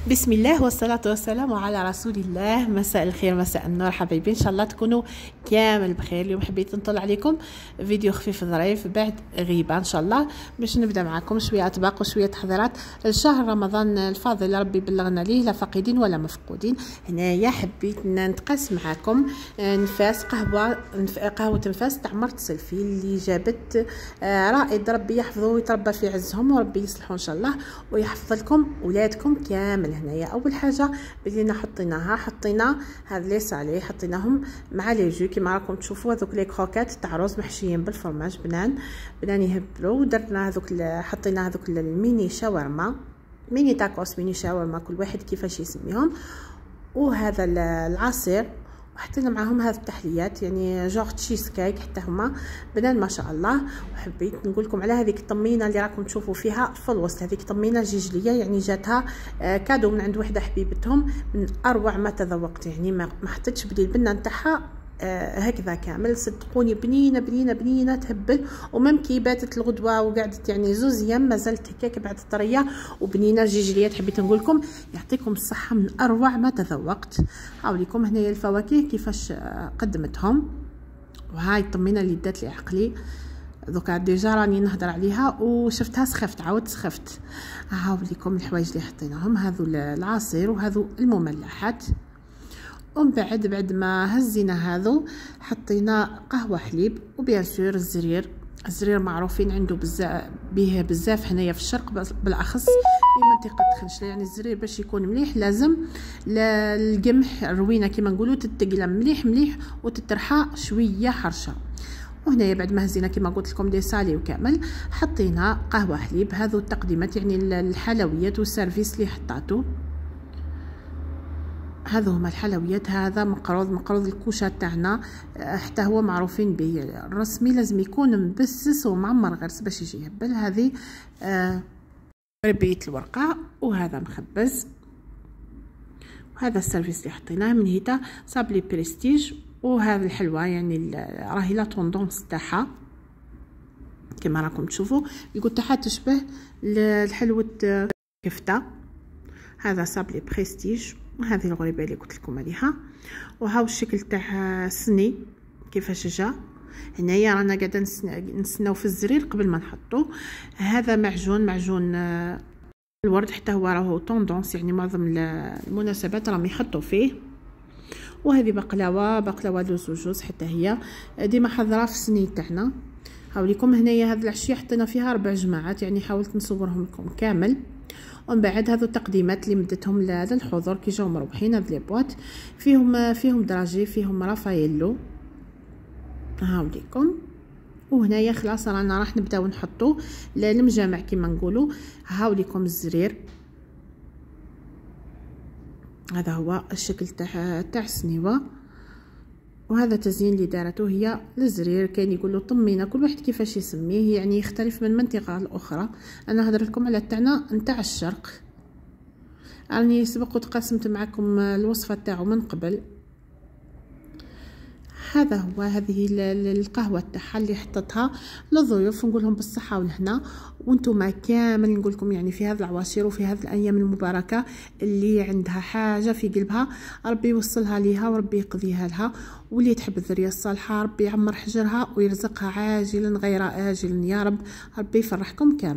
بسم الله والصلاة والسلام على رسول الله. مساء الخير، مساء النور حبايبي، ان شاء الله تكونوا كامل بخير. اليوم حبيت نطلع عليكم فيديو خفيف ظريف بعد غيبه ان شاء الله، باش نبدا معكم شويه اطباق وشويه تحضيرات لشهر رمضان الفاضل، ربي بلغنا ليه، لا فاقدين ولا مفقودين. هنايا حبيت نتقاسم معكم نفاس قهوه نفاس تاع مرت سلفي اللي جابت رائد، ربي يحفظه ويتربى في عزهم وربي يصلحوا ان شاء الله ويحفظ لكم ولادكم كامل. هنايا اول حاجه بدينا حطينا هاد لي صالي، حطيناهم مع لي جو كيما راكم تشوفوا. هذوك لي كروكات تاع رز محشيين بالفرماج بنان يهبلوا. درنا حطينا هذوك الميني شاورما، ميني تاكوس، ميني شاورما، كل واحد كيفاش يسميهم. وهذا العصير، وحطينا معاهم هذه التحليات يعني جوغ تشيز كيك، حتى هما بنان ما شاء الله. وحبيت نقول لكم على هذيك الطمينه اللي راكم تشوفوا فيها في الوسط، هذيك طمينه جيجليه يعني جاتها كادو من عند وحده حبيبتهم، من اروع ما تذوقت. يعني ما حطيتش بدي البنه نتاعها هكذا كامل، صدقوني بنينه تهبل. ومم كي باتت الغدوه وقعدت يعني زوز ايام مازالت هكاك بعد الطريه وبنينه جيجليه. حبيت نقول لكم يعطيكم الصحه، من اروع ما تذوقت. هاوليكم هنايا الفواكه كيفاش قدمتهم، وهاي الطمينه اللي دات لي عقلي دوكا ديجا راني نهضر عليها وشفتها سخفت. هاوليكم الحوايج اللي حطيناهم، هذو العصير وهذو المملحات. ومن بعد ما هزينا هذو حطينا قهوه حليب، وبيان سور الزرير معروفين عنده بزاف هنايا في الشرق، بالاخص في منطقه خنشله. يعني الزرير باش يكون مليح لازم القمح الروينه كيما نقولوا تتقلم مليح وتترحى شويه حرشه. وهنايا بعد ما هزينا كما قلت لكم دي سالي وكامل، حطينا قهوه حليب. هذو التقديمات يعني الحلويات والسيرفيس اللي حطاتو، هذا هما الحلويات. هذا مقروض الكوشه تاعنا، حتى هو معروفين به الرسمي لازم يكون مبسس ومعمر غرس باش يجي يهبل. هذه ربية الورقه، وهذا مخبز. وهذا السيرفيس اللي حطيناه من هيتا صابلي بريستيج. وهذا الحلوه يعني راهي لا طوندونس تاعها كما راكم تشوفوا، يقول تاعها تشبه الحلوه كفته. هذا صابلي بريستيج، وهذه الغريبه اللي قلت لكم عليها. وهاو الشكل تاع سني كيفاش جا. هنايا رانا قاعده نستناو في الزرير قبل ما نحطو. هذا معجون الورد، حتى هو راهو طوندونس، يعني معظم المناسبات راهم يحطوا فيه. وهذه بقلاوه لوز وجوز، حتى هي ديما حاضره في السني تاعنا. هاوليكم هنايا هذه العشيه حطينا فيها 4 جماعات، يعني حاولت نصورهم لكم كامل. ومن بعد هذو التقديمات اللي مدتهم للحضور كي جاو مروحين، هاد لي بواط فيهم دراجي، فيهم رافاييلو. هاوليكم. وهنايا خلاص رانا راح نبداو نحطو المجامع كيما نقولوا. هاوليكم الزرير، هذا هو الشكل تاع السنيوه. وهذا تزيين اللي دارته هي الزرير، كاين يقولوا طمينه، كل واحد كيفاش يسميه، يعني يختلف من منطقه لاخرى. انا هضرت لكم على تاعنا نتاع الشرق، راني سبق وتقاسمت معكم الوصفه تاعو من قبل. هذا هو، هذه القهوه تاعها اللي حطتها للضيوف، نقول لهم بالصحه والهنا. وانتم كامل نقول لكم يعني في هذه العواشر وفي هذه الايام المباركه اللي عندها حاجه في قلبها ربي يوصلها ليها وربي يقضيها لها. واللي تحب الذريه الصالحه ربي يعمر حجرها ويرزقها عاجلا غير آجل يا رب. ربي يفرحكم كامل.